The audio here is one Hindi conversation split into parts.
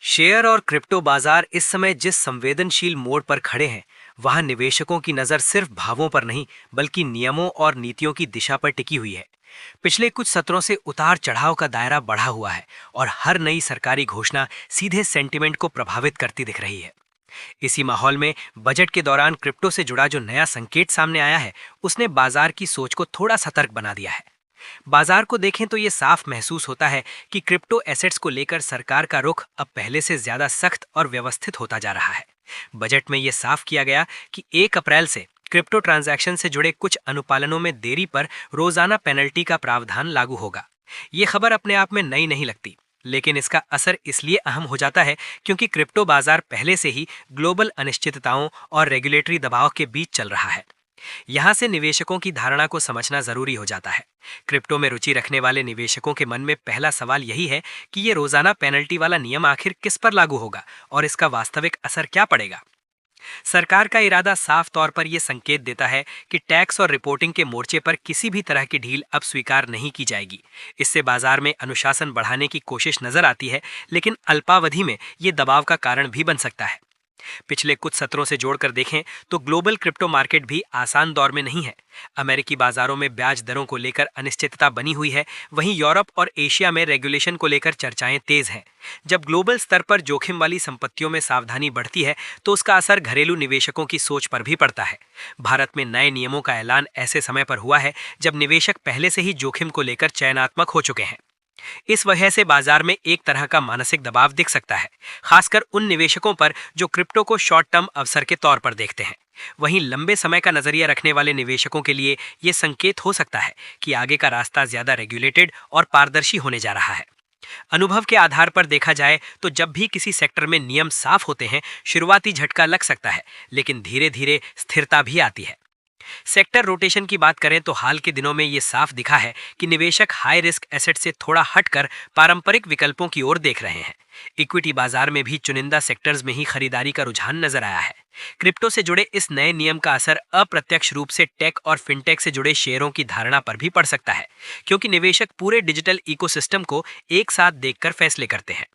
शेयर और क्रिप्टो बाजार इस समय जिस संवेदनशील मोड़ पर खड़े हैं, वहां निवेशकों की नजर सिर्फ भावों पर नहीं, बल्कि नियमों और नीतियों की दिशा पर टिकी हुई है। पिछले कुछ सत्रों से उतार चढ़ाव का दायरा बढ़ा हुआ है और हर नई सरकारी घोषणा सीधे सेंटिमेंट को प्रभावित करती दिख रही है। इसी माहौल में बजट के दौरान क्रिप्टो से जुड़ा जो नया संकेत सामने आया है, उसने बाजार की सोच को थोड़ा सतर्क बना दिया है। बाजार को देखें तो ये साफ महसूस होता है कि क्रिप्टो एसेट्स को लेकर सरकार का रुख अब पहले से ज्यादा सख्त और व्यवस्थित होता जा रहा है। बजट में ये साफ किया गया कि 1 अप्रैल से क्रिप्टो ट्रांजैक्शन से जुड़े कुछ अनुपालनों में देरी पर रोजाना पेनल्टी का प्रावधान लागू होगा। ये खबर अपने आप में नई नहीं लगती, लेकिन इसका असर इसलिए अहम हो जाता है क्योंकि क्रिप्टो बाजार पहले से ही ग्लोबल अनिश्चितताओं और रेगुलेटरी दबाव के बीच चल रहा है। यहां से निवेशकों की धारणा को समझना जरूरी हो जाता है। क्रिप्टो में रुचि रखने वाले निवेशकों के मन में पहला सवाल यही है कि ये रोजाना पेनल्टी वाला नियम आखिर किस पर लागू होगा और इसका वास्तविक असर क्या पड़ेगा। सरकार का इरादा साफ तौर पर यह संकेत देता है कि टैक्स और रिपोर्टिंग के मोर्चे पर किसी भी तरह की ढील अब स्वीकार नहीं की जाएगी। इससे बाजार में अनुशासन बढ़ाने की कोशिश नजर आती है, लेकिन अल्पावधि में ये दबाव का कारण भी बन सकता है। पिछले कुछ सत्रों से जोड़कर देखें तो ग्लोबल क्रिप्टो मार्केट भी आसान दौर में नहीं है। अमेरिकी बाजारों में ब्याज दरों को लेकर अनिश्चितता बनी हुई है, वहीं यूरोप और एशिया में रेगुलेशन को लेकर चर्चाएं तेज हैं। जब ग्लोबल स्तर पर जोखिम वाली संपत्तियों में सावधानी बढ़ती है, तो उसका असर घरेलू निवेशकों की सोच पर भी पड़ता है। भारत में नए नियमों का ऐलान ऐसे समय पर हुआ है जब निवेशक पहले से ही जोखिम को लेकर चयनात्मक हो चुके हैं। इस वजह से बाजार में एक तरह का मानसिक दबाव दिख सकता है, खासकर उन निवेशकों पर जो क्रिप्टो को शॉर्ट टर्म अवसर के तौर पर देखते हैं। वहीं लंबे समय का नजरिया रखने वाले निवेशकों के लिए यह संकेत हो सकता है कि आगे का रास्ता ज्यादा रेगुलेटेड और पारदर्शी होने जा रहा है। अनुभव के आधार पर देखा जाए तो जब भी किसी सेक्टर में नियम साफ होते हैं, शुरुआती झटका लग सकता है, लेकिन धीरे धीरे स्थिरता भी आती है। सेक्टर रोटेशन की बात करें तो हाल के दिनों में ये साफ दिखा है कि निवेशक हाई रिस्क एसेट से थोड़ा हटकर पारंपरिक विकल्पों की ओर देख रहे हैं। इक्विटी बाजार में भी चुनिंदा सेक्टर्स में ही खरीदारी का रुझान नजर आया है। क्रिप्टो से जुड़े इस नए नियम का असर अप्रत्यक्ष रूप से टेक और फिनटेक से जुड़े शेयरों की धारणा पर भी पड़ सकता है, क्योंकि निवेशक पूरे डिजिटल इकोसिस्टम को एक साथ देखकर फैसले करते हैं।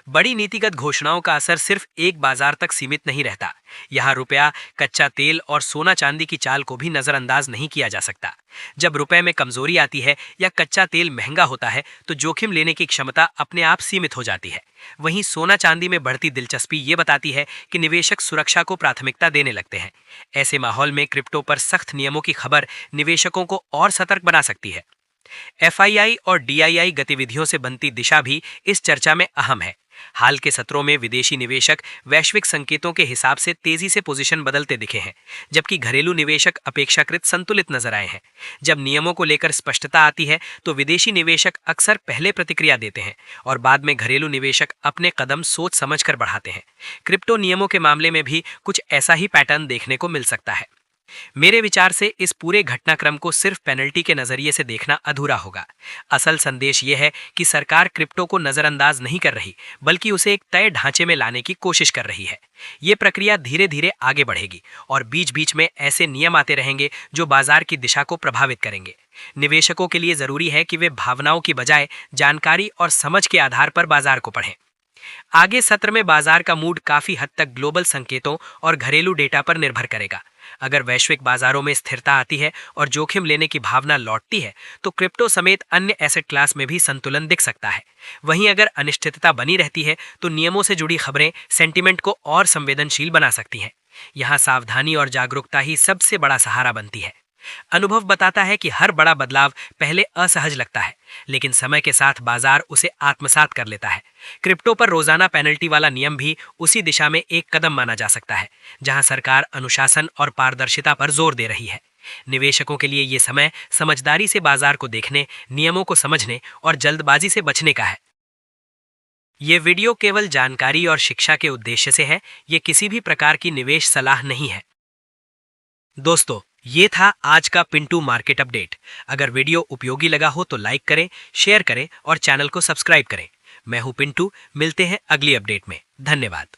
बड़ी नीतिगत घोषणाओं का असर सिर्फ एक बाजार तक सीमित नहीं रहता। यहाँ रुपया, कच्चा तेल और सोना चांदी की चाल को भी नजरअंदाज नहीं किया जा सकता। जब रुपए में कमजोरी आती है या कच्चा तेल महंगा होता है, तो जोखिम लेने की क्षमता अपने आप सीमित हो जाती है। वहीं सोना चांदी में बढ़ती दिलचस्पी ये बताती है कि निवेशक सुरक्षा को प्राथमिकता देने लगते हैं। ऐसे माहौल में क्रिप्टो पर सख्त नियमों की खबर निवेशकों को और सतर्क बना सकती है। एफआईआई और डीआईआई गतिविधियों से बनती दिशा भी इस चर्चा में अहम है। हाल के सत्रों में विदेशी निवेशक वैश्विक संकेतों के हिसाब से तेजी से पोजीशन बदलते दिखे हैं, जबकि घरेलू निवेशक अपेक्षाकृत संतुलित नजर आए हैं। जब नियमों को लेकर स्पष्टता आती है तो विदेशी निवेशक अक्सर पहले प्रतिक्रिया देते हैं और बाद में घरेलू निवेशक अपने कदम सोच समझकर बढ़ाते हैं। क्रिप्टो नियमों के मामले में भी कुछ ऐसा ही पैटर्न देखने को मिल सकता है। मेरे विचार से इस पूरे घटनाक्रम को सिर्फ पेनल्टी के नजरिए से देखना अधूरा होगा। असल संदेश यह है कि सरकार क्रिप्टो को नजरअंदाज नहीं कर रही, बल्कि उसे एक तय ढांचे में लाने की कोशिश कर रही है। ये प्रक्रिया धीरे धीरे आगे बढ़ेगी और बीच बीच में ऐसे नियम आते रहेंगे जो बाजार की दिशा को प्रभावित करेंगे। निवेशकों के लिए जरूरी है कि वे भावनाओं की बजाय जानकारी और समझ के आधार पर बाजार को पढ़ें। आगे सत्र में बाजार का मूड काफी हद तक ग्लोबल संकेतों और घरेलू डेटा पर निर्भर करेगा। अगर वैश्विक बाजारों में स्थिरता आती है और जोखिम लेने की भावना लौटती है, तो क्रिप्टो समेत अन्य एसेट क्लास में भी संतुलन दिख सकता है। वहीं अगर अनिश्चितता बनी रहती है, तो नियमों से जुड़ी खबरें सेंटिमेंट को और संवेदनशील बना सकती हैं। यहाँ सावधानी और जागरूकता ही सबसे बड़ा सहारा बनती है। अनुभव बताता है कि हर बड़ा बदलाव पहले असहज लगता है, लेकिन समय के साथ बाजार उसे आत्मसात कर लेता है। क्रिप्टो पर रोजाना पेनल्टी वाला नियम भी उसी दिशा में एक कदम माना जा सकता है, जहां सरकार अनुशासन और पारदर्शिता पर जोर दे रही है। निवेशकों के लिए ये समय समझदारी से बाजार को देखने, नियमों को समझने और जल्दबाजी से बचने का है। ये वीडियो केवल जानकारी और शिक्षा के उद्देश्य से है, ये किसी भी प्रकार की निवेश सलाह नहीं है। दोस्तों, ये था आज का पिंटू मार्केट अपडेट। अगर वीडियो उपयोगी लगा हो तो लाइक करें, शेयर करें और चैनल को सब्सक्राइब करें। मैं हूं पिंटू, मिलते हैं अगली अपडेट में। धन्यवाद।